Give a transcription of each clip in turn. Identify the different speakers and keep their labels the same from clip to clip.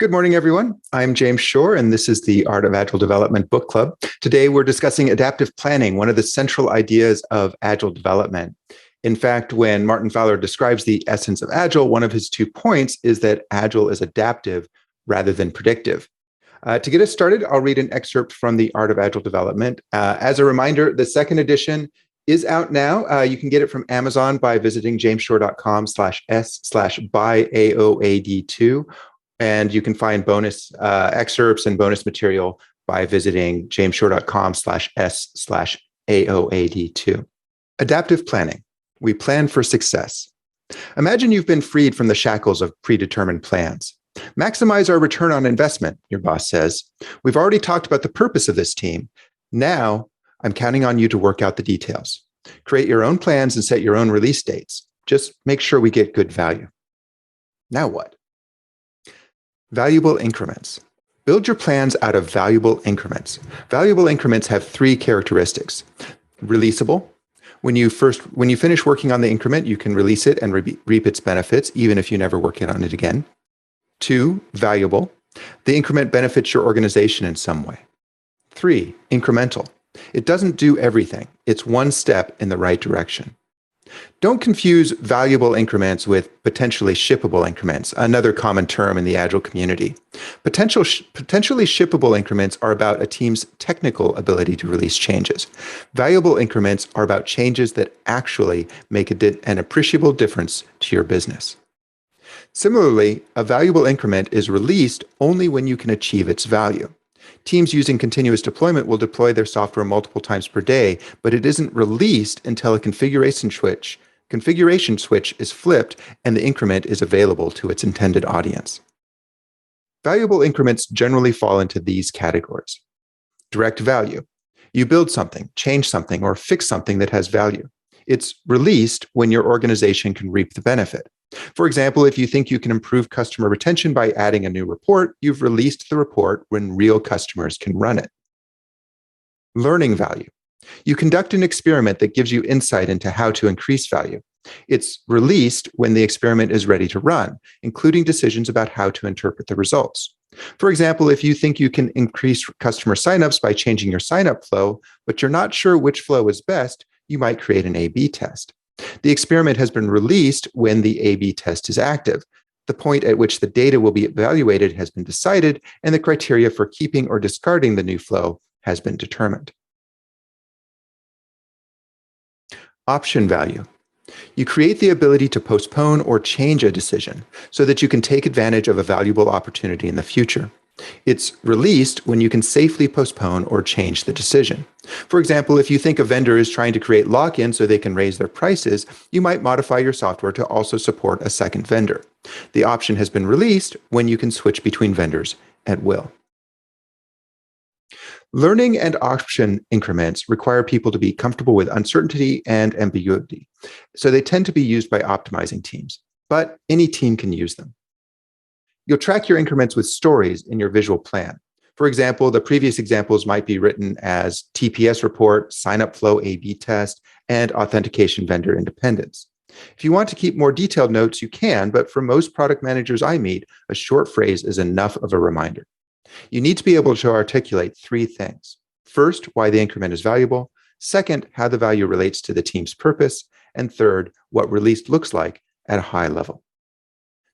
Speaker 1: Good morning, everyone. I'm James Shore, and this is the Art of Agile Development Book Club. Today, we're discussing adaptive planning, one of the central ideas of Agile development. In fact, when Martin Fowler describes the essence of Agile, one of his 2 points is that Agile is adaptive rather than predictive. To get us started, I'll read an excerpt from the Art of Agile Development. As a reminder, the second edition is out now. You can get it from Amazon by visiting jamesshore.com/s/buy-AOAD2. And you can find bonus excerpts and bonus material by visiting jamesshore.com/s/AOAD2. Adaptive planning. We plan for success. Imagine you've been freed from the shackles of predetermined plans. Maximize our return on investment, your boss says. We've already talked about the purpose of this team. Now, I'm counting on you to work out the details. Create your own plans and set your own release dates. Just make sure we get good value. Now what? Valuable increments. Build your plans out of valuable increments. Valuable increments have 3 characteristics. Releasable. When you finish working on the increment, you can release it and reap its benefits, even if you never work on it again. 2, valuable. The increment benefits your organization in some way. 3, incremental. It doesn't do everything. It's one step in the right direction. Don't confuse valuable increments with potentially shippable increments, another common term in the Agile community. Potentially shippable increments are about a team's technical ability to release changes. Valuable increments are about changes that actually make an appreciable difference to your business. Similarly, a valuable increment is released only when you can achieve its value. Teams using continuous deployment will deploy their software multiple times per day, but it isn't released until a configuration switch is flipped and the increment is available to its intended audience. Valuable increments generally fall into these categories. Direct value. You build something, change something, or fix something that has value. It's released when your organization can reap the benefit. For example, if you think you can improve customer retention by adding a new report, you've released the report when real customers can run it. Learning value. You conduct an experiment that gives you insight into how to increase value. It's released when the experiment is ready to run, including decisions about how to interpret the results. For example, if you think you can increase customer signups by changing your signup flow, but you're not sure which flow is best, you might create an A/B test. The experiment has been released when the A/B test is active. The point at which the data will be evaluated has been decided, and the criteria for keeping or discarding the new flow has been determined. Option value. You create the ability to postpone or change a decision so that you can take advantage of a valuable opportunity in the future. It's released when you can safely postpone or change the decision. For example, if you think a vendor is trying to create lock-in so they can raise their prices, you might modify your software to also support a second vendor. The option has been released when you can switch between vendors at will. Learning and option increments require people to be comfortable with uncertainty and ambiguity, so they tend to be used by optimizing teams, but any team can use them. You'll track your increments with stories in your visual plan. For example, the previous examples might be written as TPS report, sign-up flow A/B test, and authentication vendor independence. If you want to keep more detailed notes, you can, but for most product managers I meet, a short phrase is enough of a reminder. You need to be able to articulate 3 things. First, why the increment is valuable. Second, how the value relates to the team's purpose. And third, what release looks like at a high level.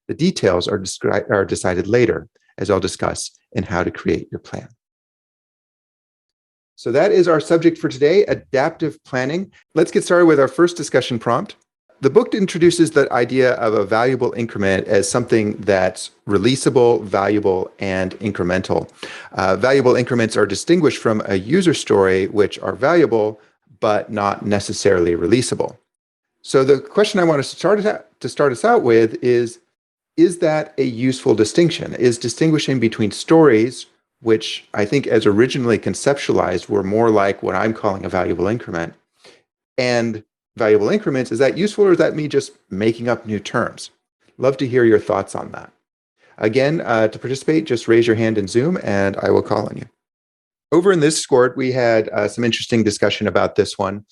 Speaker 1: The details are decided later, as I'll discuss in how to create your plan. So that is our subject for today, adaptive planning. Let's get started with our first discussion prompt. The book introduces the idea of a valuable increment as something that's releasable, valuable, and incremental. Valuable increments are distinguished from a user story, which are valuable, but not necessarily releasable. So the question I want us to start us out with is that a useful distinction? Is distinguishing between stories, which I think as originally conceptualized were more like what I'm calling a valuable increment, and valuable increments, is that useful, or is that me just making up new terms? Love to hear your thoughts on that. Again, to participate, just raise your hand in Zoom and I will call on you. Over in this Discord, we had some interesting discussion about this one.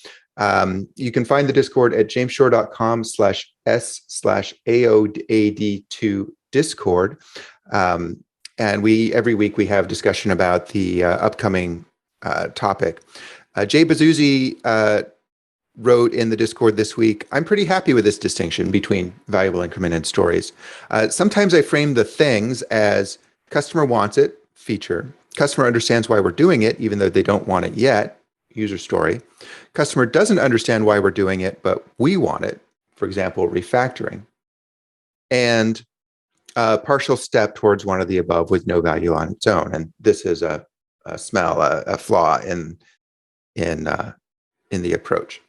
Speaker 1: You can find the Discord at jamesshore.com/s/AOAD2 Discord. And every week we have discussion about the upcoming topic. Jay Bazuzzi wrote in the Discord this week, I'm pretty happy with this distinction between valuable increment and stories. Sometimes I frame the things as customer wants it, feature. Customer understands why we're doing it, even though they don't want it yet, user story. Customer doesn't understand why we're doing it, but we want it, for example, refactoring. And a partial step towards one of the above with no value on its own. And this is a flaw in the approach.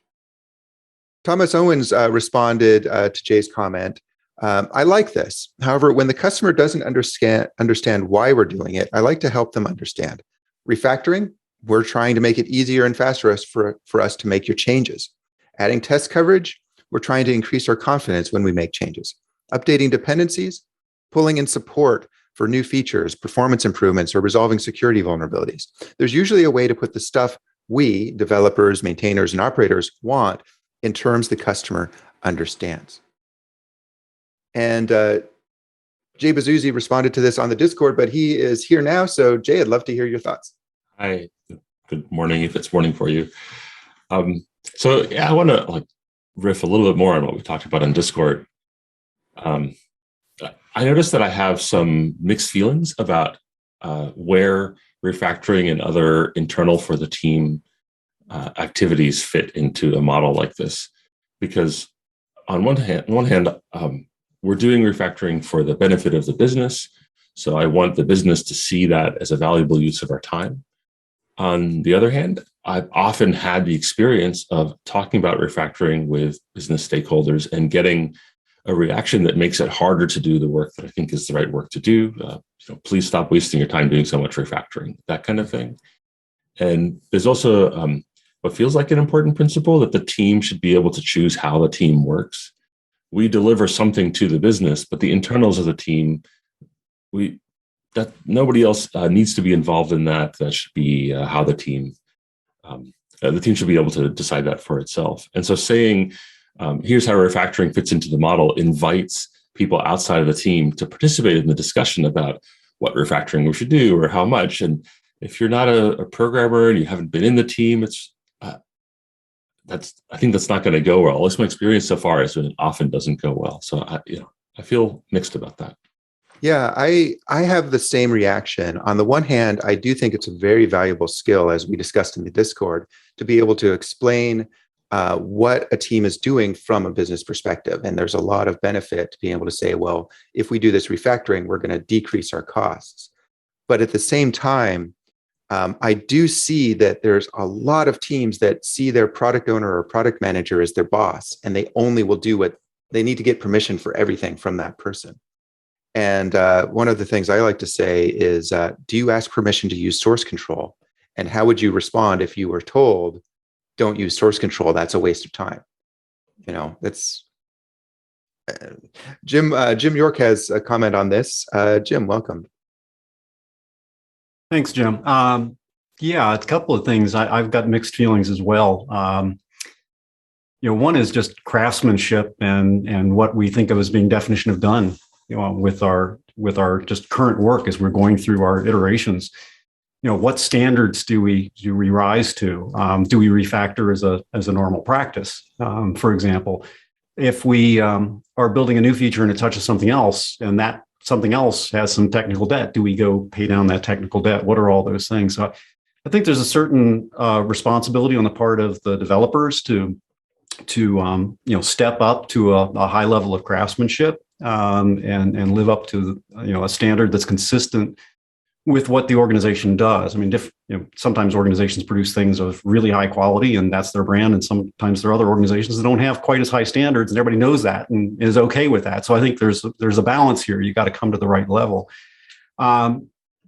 Speaker 1: Thomas Owens responded to Jay's comment. I like this. However, when the customer doesn't understand why we're doing it, I like to help them understand. Refactoring, we're trying to make it easier and faster for us to make your changes. Adding test coverage, we're trying to increase our confidence when we make changes. Updating dependencies, pulling in support for new features, performance improvements, or resolving security vulnerabilities. There's usually a way to put the stuff we, developers, maintainers, and operators want in terms the customer understands. And Jay Bazuzzi responded to this on the Discord, but he is here now. So Jay, I'd love to hear your thoughts.
Speaker 2: Hi, good morning, if it's morning for you. So yeah, I want to riff a little bit more on what we talked about on Discord. I noticed that I have some mixed feelings about where refactoring and other internal for the team activities fit into a model like this, because on one hand, we're doing refactoring for the benefit of the business. So I want the business to see that as a valuable use of our time. On the other hand, I've often had the experience of talking about refactoring with business stakeholders and getting a reaction that makes it harder to do the work that I think is the right work to do. Please stop wasting your time doing so much refactoring, that kind of thing. And there's also what feels like an important principle that the team should be able to choose how the team works. We deliver something to the business, but the internals of the team, that nobody else needs to be involved in that. That should be how the team should be able to decide that for itself. And so saying, here's how refactoring fits into the model invites people outside of the team to participate in the discussion about what refactoring we should do or how much. And if you're not a programmer and you haven't been in the team, I think that's not going to go well. At least my experience so far is when it often doesn't go well. So I feel mixed about that.
Speaker 1: Yeah, I have the same reaction. On the one hand, I do think it's a very valuable skill, as we discussed in the Discord, to be able to explain what a team is doing from a business perspective. And there's a lot of benefit to being able to say, well, if we do this refactoring, we're going to decrease our costs. But at the same time, I do see that there's a lot of teams that see their product owner or product manager as their boss, and they only will do what they need to get permission for everything from that person. And one of the things I like to say is, do you ask permission to use source control? And how would you respond if you were told, don't use source control, that's a waste of time? That's Jim York has a comment on this. Jim, welcome.
Speaker 3: Thanks, Jim. Yeah, a couple of things. I've got mixed feelings as well. One is just craftsmanship and what we think of as being definition of done. With our just current work as we're going through our iterations. What standards do we rise to? Do we refactor as a normal practice? For example, if we are building a new feature and it touches something else, and that something else has some technical debt, do we go pay down that technical debt? What are all those things? So I think there's a certain responsibility on the part of the developers to step up to a high level of craftsmanship and live up to a standard that's consistent with what the organization does. I mean, sometimes organizations produce things of really high quality and that's their brand. And sometimes there are other organizations that don't have quite as high standards and everybody knows that and is okay with that. So I think there's a balance here. You got to come to the right level.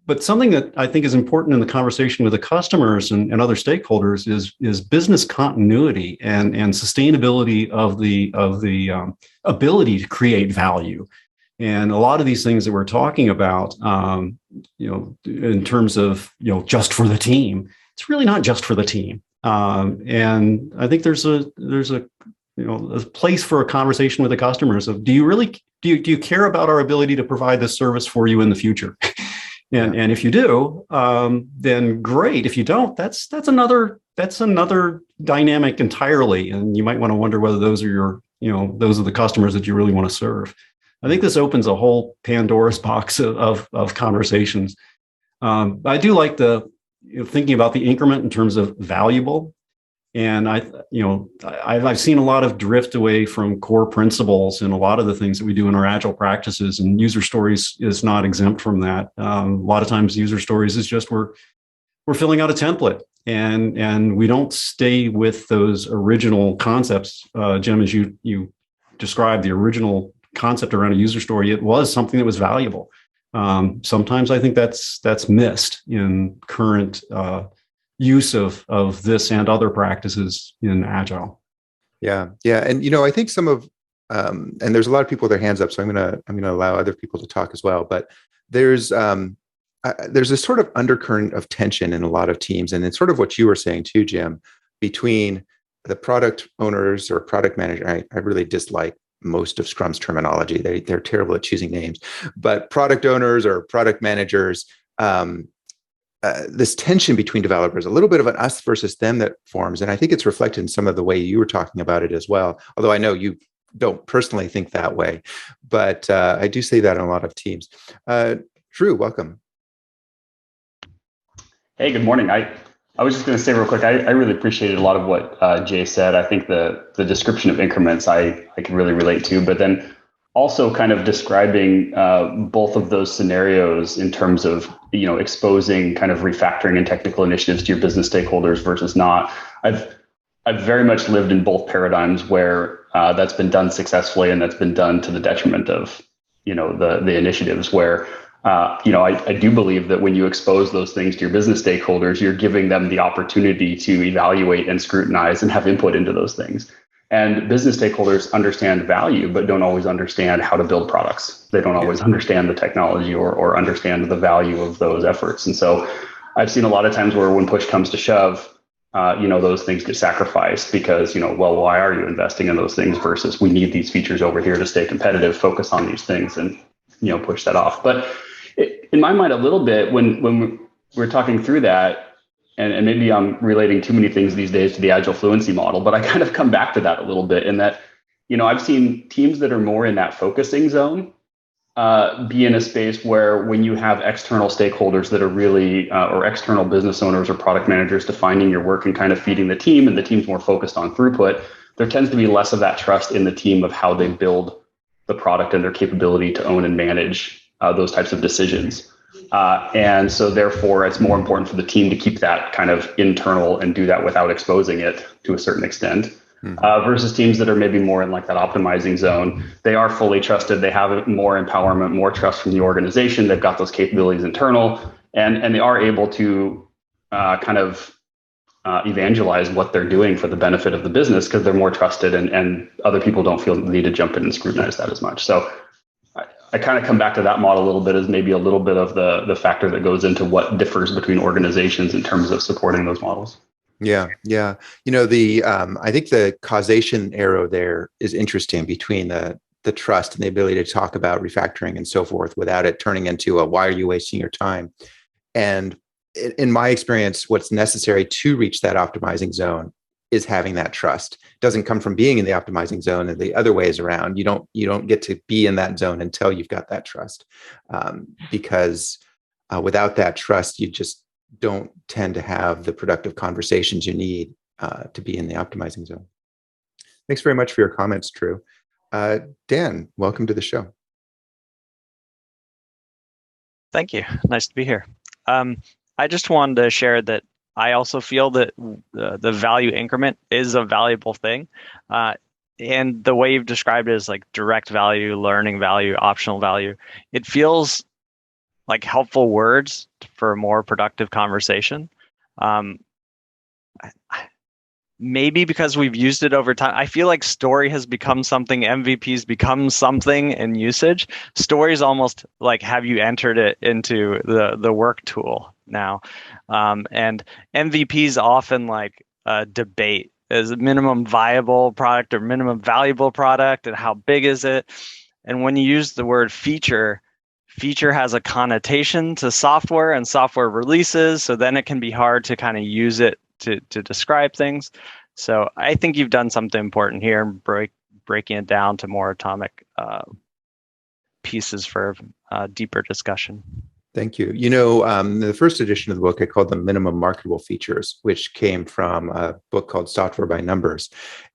Speaker 3: But something that I think is important in the conversation with the customers and other stakeholders is business continuity and sustainability of the ability to create value. And a lot of these things that we're talking about, in terms of just for the team, it's really not just for the team. And I think there's a place for a conversation with the customers of do you care about our ability to provide this service for you in the future? And if you do, then great. If you don't, that's another dynamic entirely. And you might want to wonder whether those are those are the customers that you really want to serve. I think this opens a whole Pandora's box of conversations. I do like thinking about the increment in terms of valuable. And I've seen a lot of drift away from core principles in a lot of the things that we do in our agile practices, and user stories is not exempt from that. A lot of times, user stories is just we're filling out a template, and we don't stay with those original concepts. Jim, as you described, the original concept around a user story, it was something that was valuable. Sometimes I think that's missed in current use of this and other practices in Agile.
Speaker 1: Yeah. And I think some of and there's a lot of people with their hands up, so I'm gonna allow other people to talk as well. But there's this sort of undercurrent of tension in a lot of teams, and it's sort of what you were saying too, Jim, between the product owners or product manager. I really dislike most of Scrum's terminology. They're terrible at choosing names, but product owners or product managers. This tension between developers, a little bit of an us versus them that forms. And I think it's reflected in some of the way you were talking about it as well. Although I know you don't personally think that way, but I do say that in a lot of teams. Drew, welcome.
Speaker 4: Hey, good morning. I was just going to say real quick, I really appreciated a lot of what Jay said. I think the description of increments I can really relate to, but then also kind of describing both of those scenarios in terms of exposing kind of refactoring and technical initiatives to your business stakeholders versus not. I've very much lived in both paradigms where that's been done successfully and that's been done to the detriment of the initiatives where I do believe that when you expose those things to your business stakeholders, you're giving them the opportunity to evaluate and scrutinize and have input into those things. And business stakeholders understand value, but don't always understand how to build products. They don't always understand the technology or understand the value of those efforts. And so I've seen a lot of times where when push comes to shove, those things get sacrificed because, why are you investing in those things versus we need these features over here to stay competitive, focus on these things and, push that off. But in my mind, a little bit when we're talking through that, and maybe I'm relating too many things these days to the Agile fluency model, but I kind of come back to that a little bit in that, I've seen teams that are more in that focusing zone be in a space where when you have external stakeholders that are really, or external business owners or product managers defining your work and kind of feeding the team, and the team's more focused on throughput, there tends to be less of that trust in the team of how they build the product and their capability to own and manage those types of decisions. And so therefore, it's more important for the team to keep that kind of internal and do that without exposing it to a certain extent. Versus teams that are maybe more in like that optimizing zone. They are fully trusted. They have more empowerment, more trust from the organization. They've got those capabilities internal, and they are able to kind of evangelize what they're doing for the benefit of the business because they're more trusted, and other people don't feel the need to jump in and scrutinize that as much. So I kind of come back to that model a little bit as maybe a little bit of the factor that goes into what differs between organizations in terms of supporting those models.
Speaker 1: Yeah. I think the causation arrow there is interesting between the trust and the ability to talk about refactoring and so forth without it turning into a why are you wasting your time? And in my experience, what's necessary to reach that optimizing zone is having that trust. It doesn't come from being in the optimizing zone, and the other ways around. You don't get to be in that zone until you've got that trust, because without that trust, you just don't tend to have the productive conversations you need to be in the optimizing zone. Thanks very much for your comments, Drew. Dan, welcome to the show.
Speaker 5: Thank you. Nice to be here. I just wanted to share that I also feel that the value increment is a valuable thing. And the way you've described it is like direct value, learning value, optional value. It feels like helpful words for a more productive conversation. Maybe because we've used it over time. I feel like story has become something, MVPs become something in usage. Stories almost like have you entered it into the work tool now. And MVPs often like debate is a minimum viable product or minimum valuable product and how big is it? And when you use the word feature, feature has a connotation to software and software releases, so then it can be hard to kind of use it to describe things. So I think you've done something important here, breaking it down to more atomic pieces for deeper discussion.
Speaker 1: Thank you. The first edition of the book, I called them minimum marketable features, which came from a book called Software by Numbers.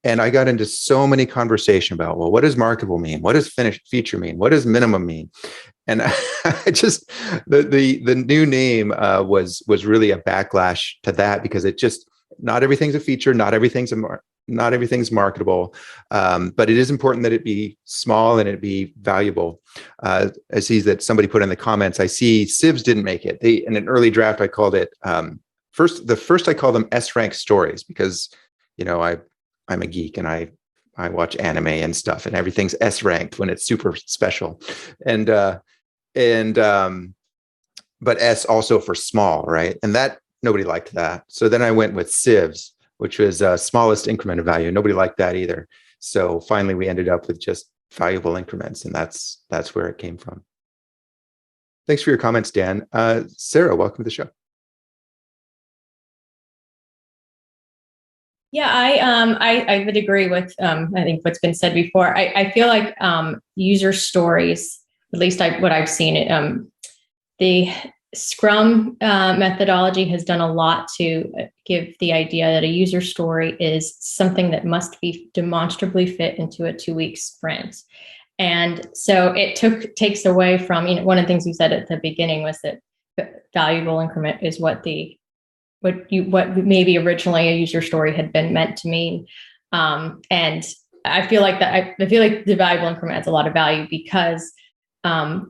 Speaker 1: And I got into so many conversation about, well, what does marketable mean? What does finished feature mean? What does minimum mean? And I just, the new name was really a backlash to that, because it just, not everything's a feature, not everything's marketable, but it is important that it be small and it be valuable. I see that somebody put in the comments, I see Civs didn't make it. In an early draft, I called it, first I called them S-rank stories, because, I'm a geek and I watch anime and stuff, and everything's S-ranked when it's super special. But S also for small, right? And that, nobody liked that. So then I went with Civs, which was smallest increment of value. Nobody liked that either. So finally, we ended up with just valuable increments, and that's where it came from. Thanks for your comments, Dan. Sarah, welcome to the show.
Speaker 6: Yeah, I would agree with I think what's been said before. I feel like user stories, at least what I've seen, the Scrum methodology has done a lot to give the idea that a user story is something that must be demonstrably fit into a 2-week sprint. And so it takes away from, one of the things you said at the beginning was that valuable increment is what maybe originally a user story had been meant to mean. And I feel like the valuable increment has a lot of value, because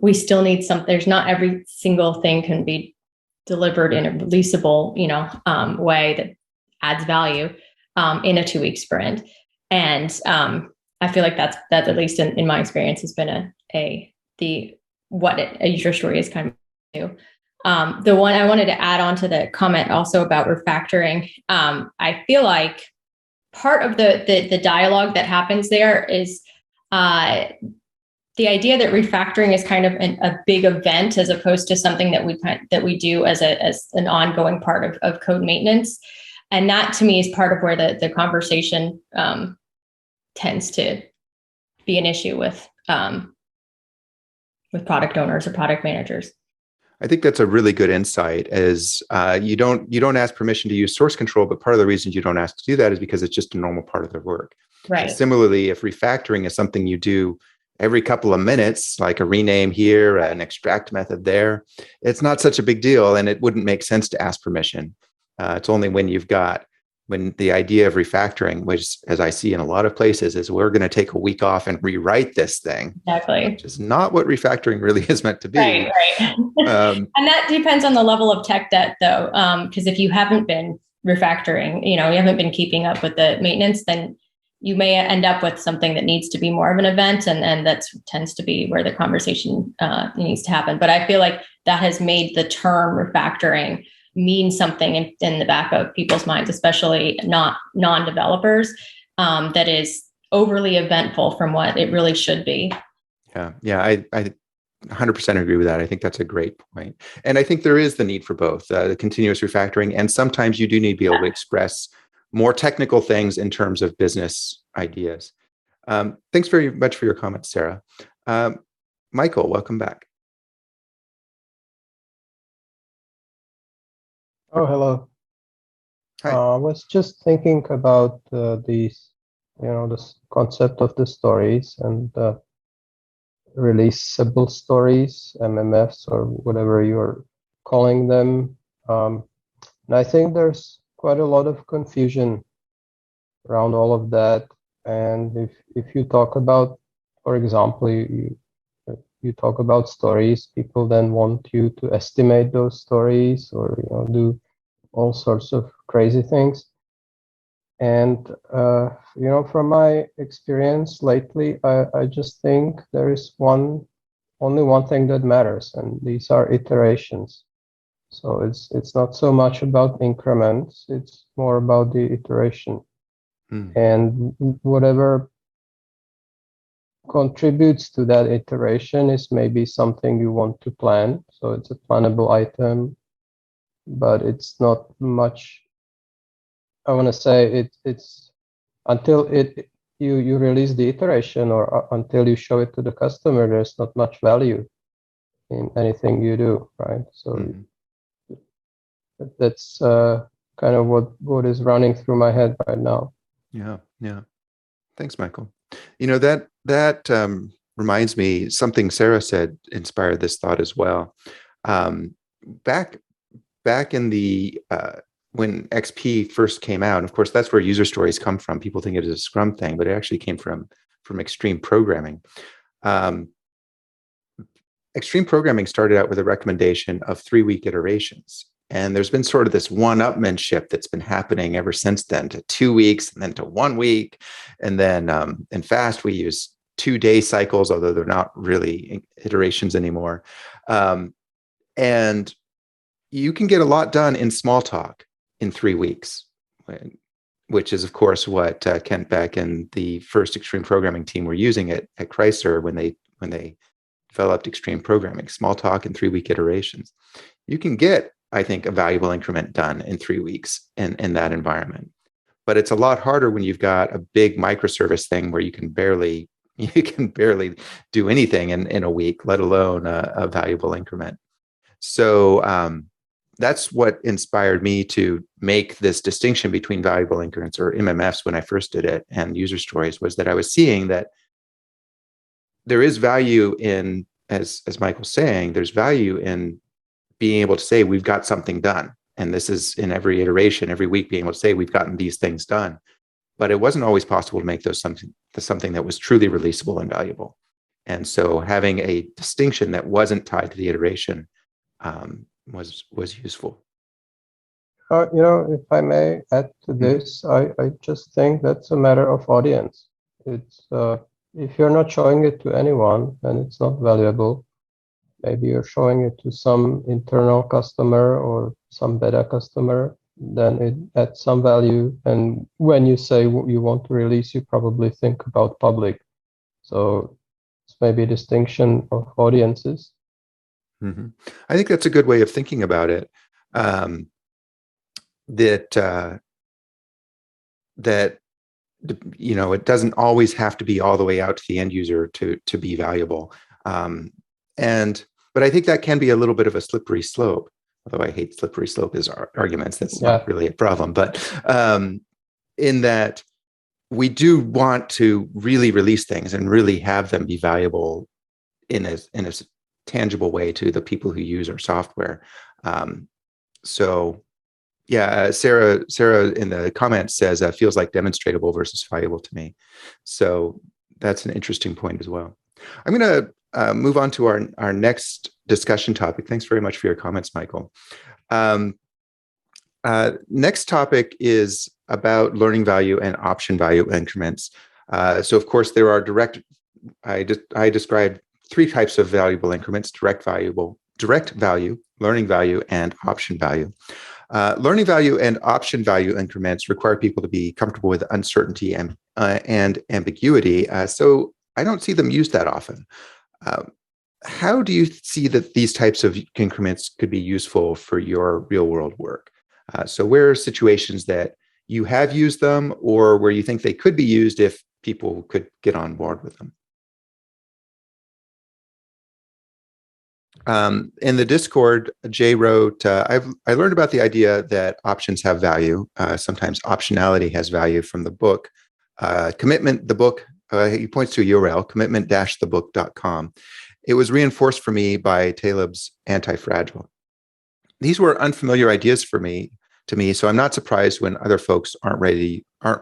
Speaker 6: we still need there's not every single thing can be delivered in a releasable, way that adds value in a 2-week sprint. And I feel like that's at least in my experience has been a user story is kind of new. The one I wanted to add on to the comment also about refactoring, I feel like part of the dialogue that happens there is the idea that refactoring is kind of a big event, as opposed to something that we do as an ongoing part of code maintenance. And that, to me, is part of where the conversation tends to be an issue with product owners or product managers.
Speaker 1: I think that's a really good insight. As you don't ask permission to use source control, but part of the reason you don't ask to do that is because it's just a normal part of their work.
Speaker 6: Right.
Speaker 1: Similarly, if refactoring is something you do every couple of minutes, like a rename here, an extract method there, it's not such a big deal, and it wouldn't make sense to ask permission. It's only when the idea of refactoring, which, as I see in a lot of places, is we're going to take a week off and rewrite this thing.
Speaker 6: Exactly.
Speaker 1: Which is not what refactoring really is meant to be.
Speaker 6: Right. And that depends on the level of tech debt, though, because if you haven't been refactoring, you haven't been keeping up with the maintenance, then you may end up with something that needs to be more of an event, and that tends to be where the conversation needs to happen. But I feel like that has made the term refactoring mean something in the back of people's minds, especially not non-developers, that is overly eventful from what it really should be.
Speaker 1: Yeah, I 100% agree with that. I think that's a great point. And I think there is the need for both the continuous refactoring, and sometimes you do need to be able to express more technical things in terms of business ideas. Thanks very much for your comments, Sarah. Michael, welcome back.
Speaker 7: Oh, hello.
Speaker 1: Hi.
Speaker 7: I was just thinking about this concept of the stories and releasable stories, MMFs, or whatever you're calling them. And I think there's quite a lot of confusion around all of that. And if you talk about, for example, you talk about stories, people then want you to estimate those stories or do all sorts of crazy things. And from my experience lately, I just think there is only one thing that matters, and these are iterations. So it's not so much about increments, it's more about the iteration. And whatever contributes to that iteration is maybe something you want to plan. So it's a plannable item, but it's not much. I want to say it's until you release the iteration or until you show it to the customer, there's not much value in anything you do, right? So that's kind of what is running through my head right now.
Speaker 1: Yeah. Thanks, Michael. That reminds me, something Sarah said inspired this thought as well. Back in the when XP first came out, and of course that's where user stories come from. People think it is a Scrum thing, but it actually came from extreme programming. Extreme programming started out with a recommendation of 3-week iterations. And there's been sort of this one-upmanship that's been happening ever since then, to 2 weeks and then to 1 week. And then in Fast, we use 2-day cycles, although they're not really iterations anymore. And you can get a lot done in small talk in 3 weeks, which is, of course, what Kent Beck and the first extreme programming team were using at Chrysler when they developed extreme programming. Small talk and 3-week iterations. You can get, I think, a valuable increment done in 3 weeks in that environment. But it's a lot harder when you've got a big microservice thing where you can barely do anything in a week, let alone a valuable increment. So that's what inspired me to make this distinction between valuable increments, or MMFs, when I first did it, and user stories, was that I was seeing that there is value in, as Michael's saying, there's value in being able to say we've got something done. And this is in every iteration, every week, being able to say we've gotten these things done. But it wasn't always possible to make those something that was truly releasable and valuable. And so having a distinction that wasn't tied to the iteration was useful.
Speaker 7: If I may add to this, I just think that's a matter of audience. It's if you're not showing it to anyone, then it's not valuable. Maybe you're showing it to some internal customer or some beta customer, then it adds some value. And when you say you want to release, you probably think about public. So it's maybe a distinction of audiences.
Speaker 1: Mm-hmm. I think that's a good way of thinking about it. That it doesn't always have to be all the way out to the end user to be valuable. But I think that can be a little bit of a slippery slope, although I hate slippery slope as arguments. That's not really a problem. But in that we do want to really release things and really have them be valuable in a tangible way to the people who use our software. Sarah in the comments says feels like demonstratable versus valuable to me. So that's an interesting point as well. I'm going to move on to our next discussion topic. Thanks very much for your comments, Michael. Next topic is about learning value and option value increments. So of course there are I described 3 types of valuable increments: direct value, learning value, and option value. Learning value and option value increments require people to be comfortable with uncertainty and ambiguity. So I don't see them used that often. How do you see that these types of increments could be useful for your real world work? So where are situations that you have used them, or where you think they could be used if people could get on board with them? In the Discord, Jay wrote, I learned about the idea that options have value. Sometimes optionality has value from the book. Commitment, the book, he points to a URL, commitment-thebook.com. It was reinforced for me by Taleb's Anti-Fragile. These were unfamiliar ideas to me, so I'm not surprised when other folks aren't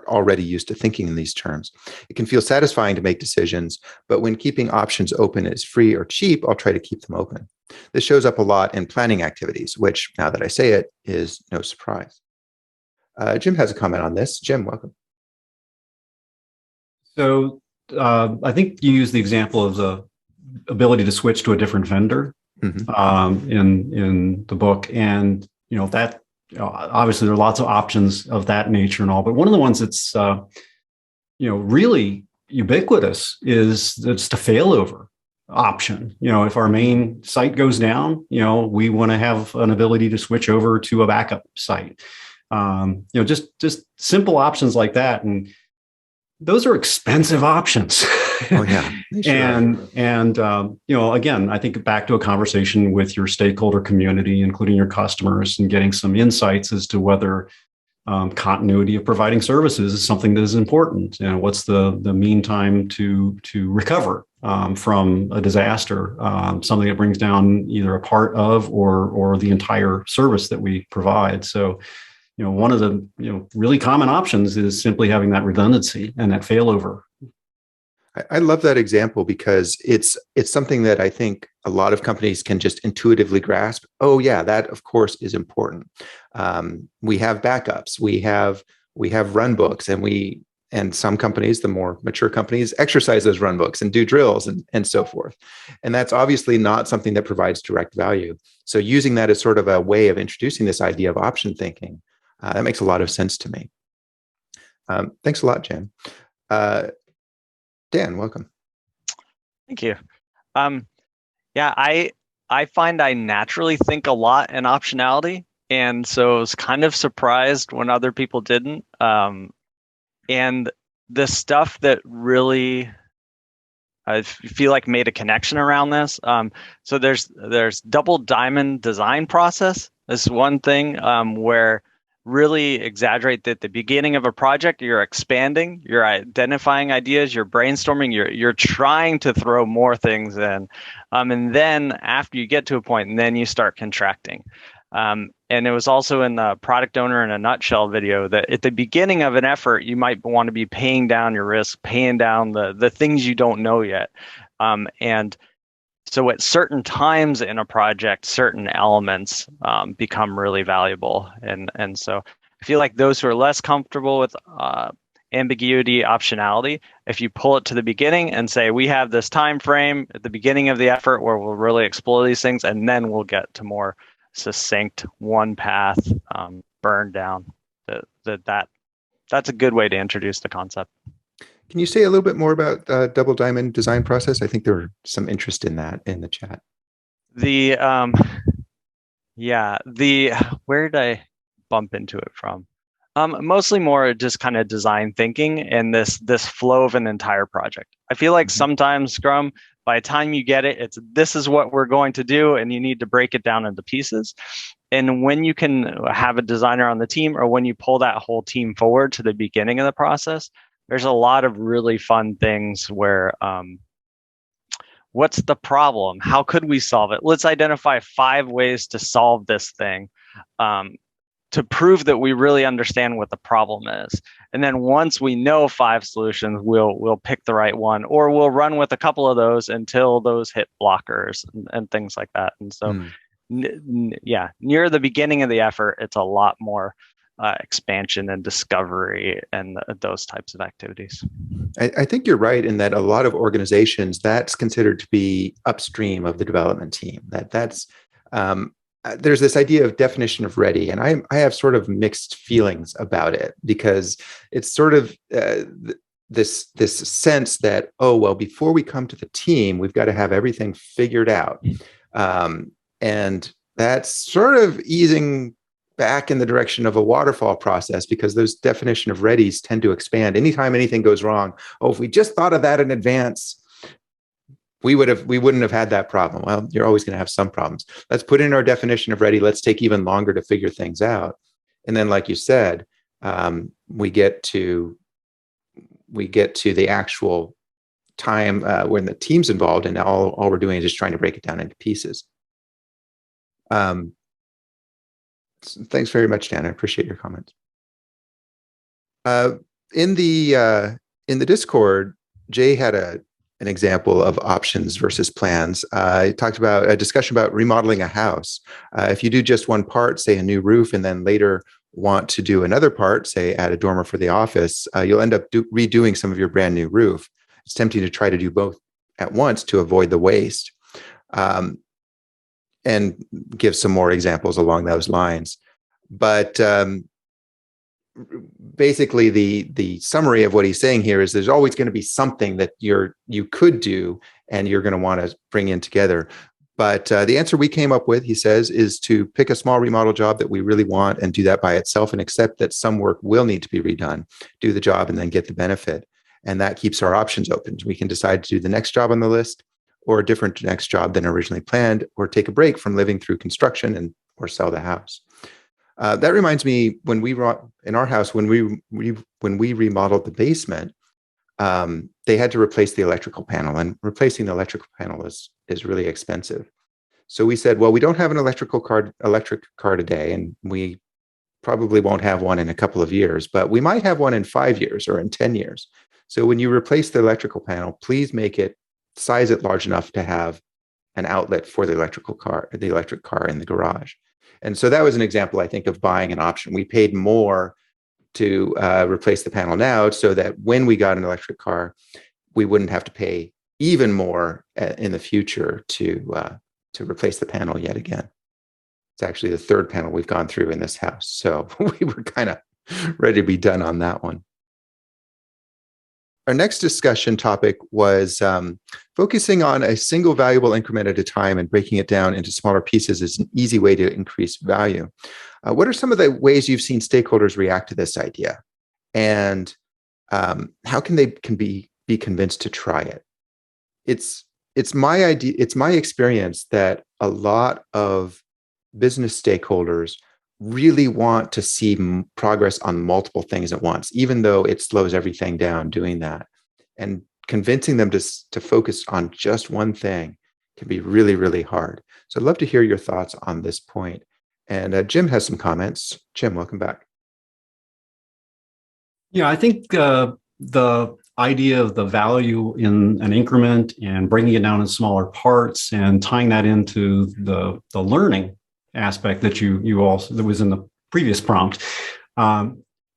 Speaker 1: already used to thinking in these terms. It can feel satisfying to make decisions, but when keeping options open is free or cheap, I'll try to keep them open. This shows up a lot in planning activities, which, now that I say it, is no surprise. Jim has a comment on this. Jim, welcome.
Speaker 3: So I think you used the example of the ability to switch to a different vendor in the book, and that obviously there are lots of options of that nature and all, but one of the ones that's really ubiquitous is it's the failover option. If our main site goes down, we want to have an ability to switch over to a backup site. Just simple options like that. And those are expensive options.
Speaker 1: Oh yeah. Sure.
Speaker 3: And again, I think back to a conversation with your stakeholder community, including your customers, and getting some insights as to whether continuity of providing services is something that is important. What's the mean time to recover from a disaster, something that brings down either a part of or the entire service that we provide. So, one of the really common options is simply having that redundancy and that failover.
Speaker 1: I love that example because it's something that I think a lot of companies can just intuitively grasp. Oh yeah, that of course is important. We have backups, we have run books, and some companies, the more mature companies, exercise those run books and do drills and so forth. And that's obviously not something that provides direct value. So using that as sort of a way of introducing this idea of option thinking, that makes a lot of sense to me. Thanks a lot, Jan. Dan, welcome.
Speaker 5: Thank you. Yeah, I find I naturally think a lot in optionality, and so I was kind of surprised when other people didn't. And the stuff that really I feel like made a connection around this. So there's double diamond design process. This is one thing where really exaggerate that at the beginning of a project, you're expanding, you're identifying ideas, you're brainstorming, you're trying to throw more things in. And then after you get to a point, and then you start contracting. And it was also in the Product Owner in a Nutshell video that at the beginning of an effort, you might want to be paying down your risk, paying down the things you don't know yet. And so at certain times in a project, certain elements become really valuable. And so I feel like those who are less comfortable with ambiguity, optionality, if you pull it to the beginning and say, we have this time frame at the beginning of the effort where we'll really explore these things, and then we'll get to more succinct one path burn down, that's a good way to introduce the concept.
Speaker 1: Can you say a little bit more about double diamond design process? I think there was some interest in that in the chat. Where did I bump into it from? Mostly more just kind of design thinking and this flow of an entire project. I feel like sometimes Scrum, by the time you get it, this is what we're going to do, and you need to break it down into pieces. And when you can have a designer on the team, or when you pull that whole team forward to the beginning of the process, there's a lot of really fun things where what's the problem? How could we solve it? Let's identify 5 ways to solve this thing to prove that we really understand what the problem is. And then once we know 5 solutions, we'll pick the right one, or we'll run with a couple of those until those hit blockers and things like that. And so, near the beginning of the effort, it's a lot more expansion and discovery and those types of activities. I think you're right in that a lot of organizations, that's considered to be upstream of the development team. That's there's this idea of definition of ready, and I have sort of mixed feelings about it, because it's sort of this sense that, oh well, before we come to the team, we've got to have everything figured out, and that's sort of easing back in the direction of a waterfall process, because those definition of readies tend to expand anytime anything goes wrong. Oh, if we just thought of that in advance, we wouldn't have had that problem. Well, you're always going to have some problems. Let's put in our definition of ready. Let's take even longer to figure things out. And then, like you said, we get to the actual time when the team's involved, and all we're doing is just trying to break it down into pieces. Thanks very much, Dan. I appreciate your comments. In the Discord, Jay had an example of options versus plans. He talked about a discussion about remodeling a house. If you do just one part, say a new roof, and then later want to do another part, say add a dormer for the office, you'll end up redoing some of your brand new roof. It's tempting to try to do both at once to avoid the waste. And give some more examples along those lines. But basically the summary of what he's saying here is there's always going to be something that you could do and you're going to want to bring in together. But the answer we came up with, he says, is to pick a small remodel job that we really want and do that by itself and accept that some work will need to be redone, do the job, and then get the benefit. And that keeps our options open. We can decide to do the next job on the list or a different next job than originally planned, or take a break from living through construction or sell the house. That reminds me, when we in our house, when we remodeled the basement, they had to replace the electrical panel, and replacing the electrical panel is really expensive. So we said, well, we don't have an electric car today, and we probably won't have one in a couple of years, but we might have one in 5 years or in 10 years. So when you replace the electrical panel, please size it large enough to have an outlet for the electric car in the garage. And so that was an example, I think, of buying an option. We paid more to replace the panel now so that when we got an electric car, we wouldn't have to pay even more in the future to replace the panel yet again. It's actually the third panel we've gone through in this house. So we were kind of ready to be done on that one. Our next discussion topic was focusing on a single valuable increment at a time and breaking it down into smaller pieces is an easy way to increase value. What are some of the ways you've seen stakeholders react to this idea? And how can they be convinced to try it? It's my idea. It's my experience that a lot of business stakeholders really want to see progress on multiple things at once, even though it slows everything down doing that. And convincing them to focus on just one thing can be really, really hard. So I'd love to hear your thoughts on this point. And Jim has some comments. Jim, welcome back.
Speaker 3: Yeah, I think the idea of the value in an increment and breaking it down in smaller parts and tying that into the learning aspect that that was in the previous prompt. A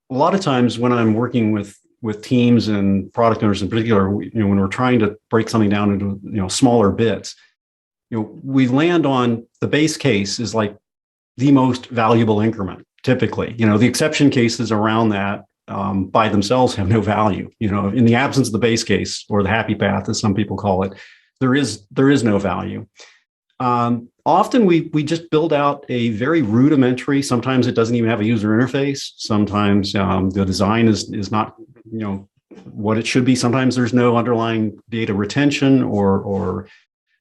Speaker 3: lot of times when I'm working with teams and product owners in particular, when we're trying to break something down into smaller bits, we land on the base case is like the most valuable increment. Typically, the exception cases around that by themselves have no value. In the absence of the base case, or the happy path, as some people call it, there is no value. Often we just build out a very rudimentary, sometimes it doesn't even have a user interface. Sometimes the design is not, what it should be. Sometimes there's no underlying data retention or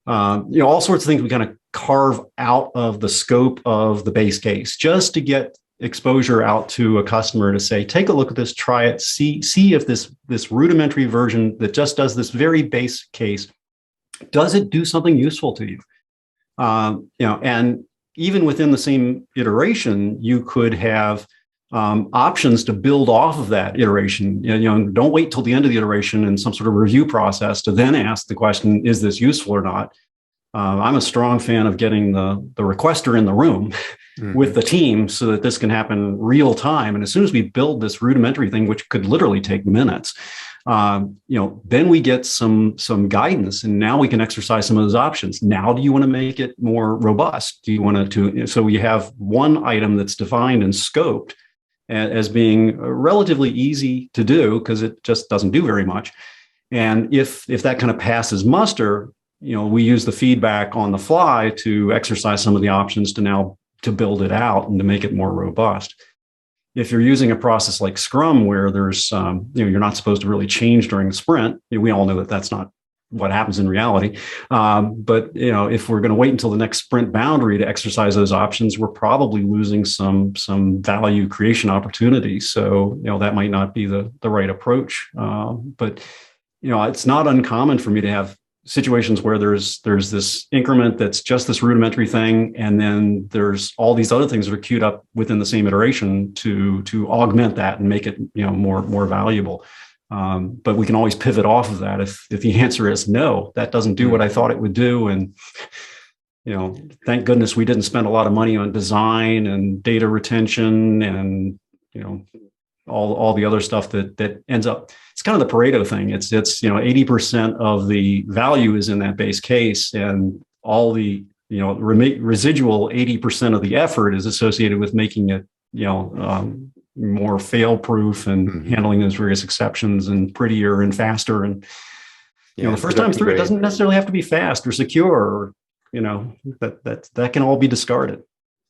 Speaker 3: all sorts of things we kind of carve out of the scope of the base case just to get exposure out to a customer to say, take a look at this, try it, see if this rudimentary version that just does this very base case, does it do something useful to you? And even within the same iteration, you could have options to build off of that iteration. Don't wait till the end of the iteration in some sort of review process to then ask the question, is this useful or not? I'm a strong fan of getting the requester in the room with the team so that this can happen real time. And as soon as we build this rudimentary thing, which could literally take minutes, then we get some guidance, and now we can exercise some of those options. Now, do you want to make it more robust? Do you want to so you have one item that's defined and scoped as being relatively easy to do because it just doesn't do very much. And if that kind of passes muster, we use the feedback on the fly to exercise some of the options to build it out and to make it more robust. If you're using a process like Scrum, where there's, you're not supposed to really change during the sprint, we all know that that's not what happens in reality. But if we're going to wait until the next sprint boundary to exercise those options, we're probably losing some value creation opportunities. So that might not be the right approach. But it's not uncommon for me to have situations where there's this increment that's just this rudimentary thing, and then there's all these other things that are queued up within the same iteration to augment that and make it more valuable. But we can always pivot off of that if the answer is no, that doesn't do what I thought it would do, and thank goodness we didn't spend a lot of money on design and data retention and all the other stuff that ends up. It's kind of the Pareto thing. It's 80% of the value is in that base case, and all the residual 80% of the effort is associated with making it more fail-proof and handling those various exceptions and prettier and faster. And the first time through, it doesn't necessarily have to be fast or secure, or that can all be discarded.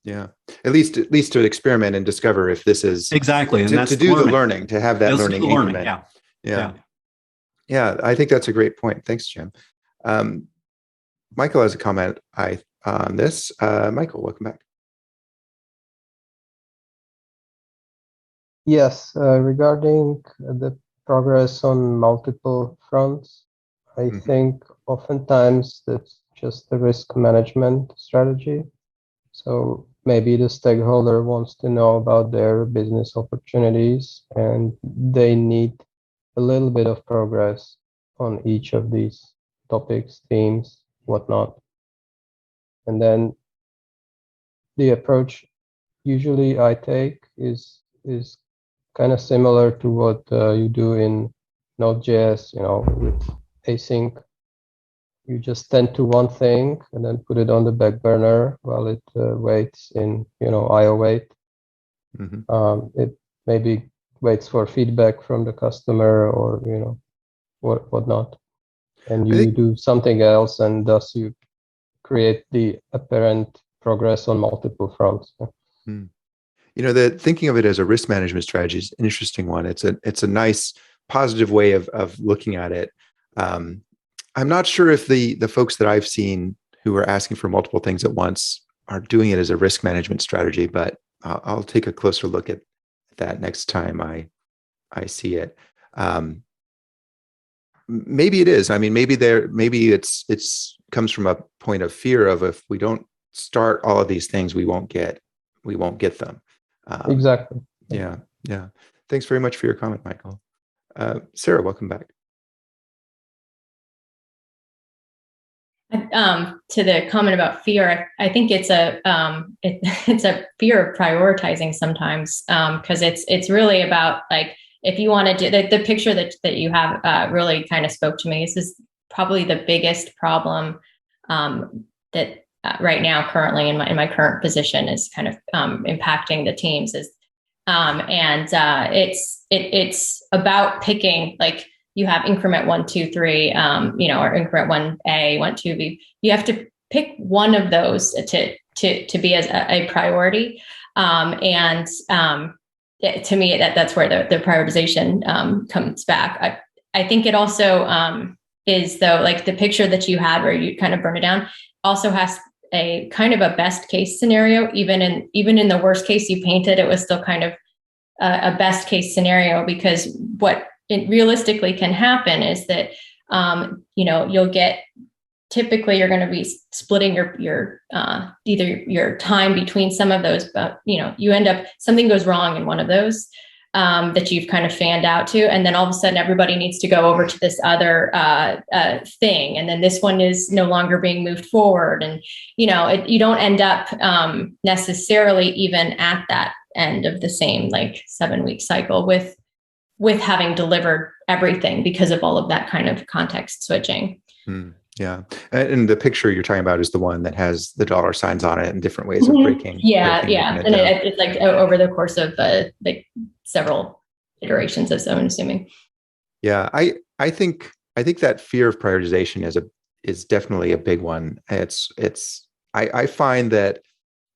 Speaker 1: Yeah, at least to experiment and discover if this is
Speaker 3: exactly, and that's
Speaker 1: to do the learning, to have that learning increment. Yeah. I think that's a great point. Thanks, Jim. Michael has a comment on this. Michael, welcome back.
Speaker 7: Yes, regarding the progress on multiple fronts, I think oftentimes that's just the risk management strategy. So maybe the stakeholder wants to know about their business opportunities and they need a little bit of progress on each of these topics, themes, whatnot. And then the approach usually I take is kind of similar to what you do in Node.js, with async. You just tend to one thing and then put it on the back burner while it waits in, IO wait. It maybe waits for feedback from the customer or, whatnot. And you do something else, and thus you create the apparent progress on multiple fronts.
Speaker 1: The thinking of it as a risk management strategy is an interesting one. It's a nice positive way of looking at it. I'm not sure if the folks that I've seen who are asking for multiple things at once are doing it as a risk management strategy, but I'll take a closer look at that next time I see it. Maybe it is. I mean, maybe it's comes from a point of fear of, if we don't start all of these things, we won't get them.
Speaker 7: Exactly.
Speaker 1: Yeah. Thanks very much for your comment, Michael. Sarah, welcome back.
Speaker 6: To the comment about fear, I think it's a fear of prioritizing sometimes, because it's really about, like, if you want to do the picture that you have really kind of spoke to me. This is probably the biggest problem that right now, currently in my current position, is kind of impacting the teams. It's about picking, like, you have increment 1, 2, 3, or increment 1A, 1, 2B. You have to pick one of those to be as a priority. To me, that's where the prioritization comes back. I think it also is, though, like the picture that you had where you kind of burn it down, also has a kind of a best case scenario. Even in the worst case you painted, it was still kind of a best case scenario, because what it realistically can happen is that you'll get, typically you're going to be splitting your either your time between some of those, but you end up, something goes wrong in one of those that you've kind of fanned out to, and then all of a sudden everybody needs to go over to this other thing, and then this one is no longer being moved forward, and you don't end up necessarily even at that end of the same, like, 7-week cycle with having delivered everything, because of all of that kind of context switching.
Speaker 1: Yeah. And the picture you're talking about is the one that has the dollar signs on it and different ways of breaking.
Speaker 6: Yeah. And it's like over the course of like several iterations of, so I'm assuming.
Speaker 1: Yeah. I think that fear of prioritization is definitely a big one. I find that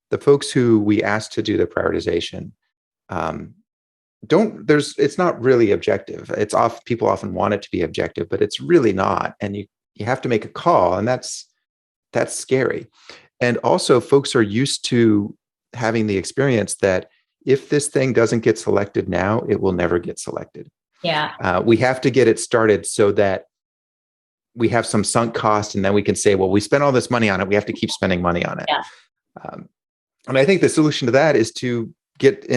Speaker 1: the folks who we ask to do the prioritization, it's not really objective. People often want it to be objective, but it's really not. And you have to make a call, and that's scary. And also, folks are used to having the experience that if this thing doesn't get selected now, it will never get selected.
Speaker 6: Yeah.
Speaker 1: We have to get it started so that we have some sunk cost, and then we can say, well, we spent all this money on it. We have to keep spending money on it.
Speaker 6: Yeah.
Speaker 1: And I think the solution to that is to get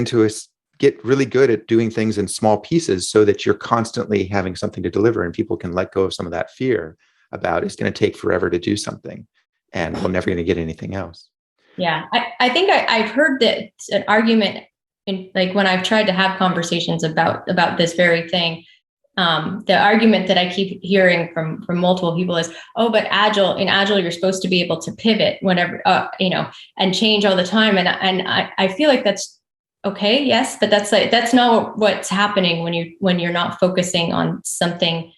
Speaker 1: really good at doing things in small pieces, so that you're constantly having something to deliver, and people can let go of some of that fear about it's going to take forever to do something and we're never going to get anything else.
Speaker 6: Yeah. I think I've heard that an argument like when I've tried to have conversations about this very thing, the argument that I keep hearing from multiple people is, oh, but in Agile, you're supposed to be able to pivot whenever, and change all the time. And I feel like that's okay, yes, but that's not what's happening when you're not focusing on something,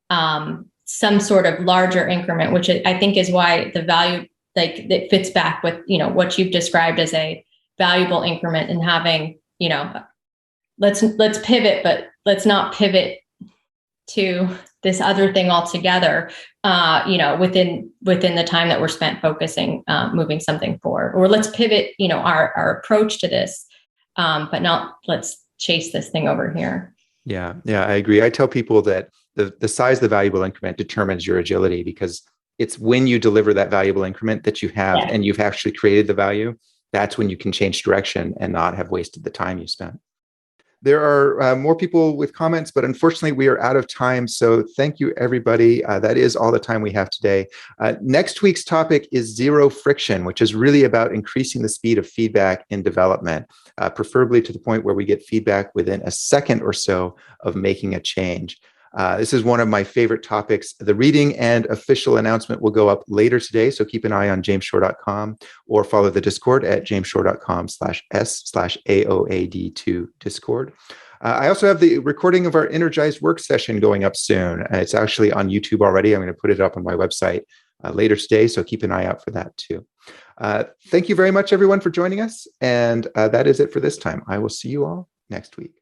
Speaker 6: some sort of larger increment, which I think is why the value, like, it fits back with, what you've described as a valuable increment, and having, let's pivot, but let's not pivot to this other thing altogether, within the time that we're spent focusing, moving something forward. Or let's pivot, our approach to this, but not let's chase this thing over here.
Speaker 1: Yeah, I agree. I tell people that the size of the valuable increment determines your agility, because it's when you deliver that valuable increment that you have, and you've actually created the value. That's when you can change direction and not have wasted the time you spent. There are more people with comments, but unfortunately we are out of time. So thank you, everybody. That is all the time we have today. Next week's topic is zero friction, which is really about increasing the speed of feedback in development, preferably to the point where we get feedback within a second or so of making a change. This is one of my favorite topics. The reading and official announcement will go up later today, so keep an eye on jamesshore.com or follow the Discord at jamesshore.com/s/AOAD2 Discord. I also have the recording of our Energized Work session going up soon. It's actually on YouTube already. I'm going to put it up on my website later today, so keep an eye out for that too. Thank you very much, everyone, for joining us. And that is it for this time. I will see you all next week.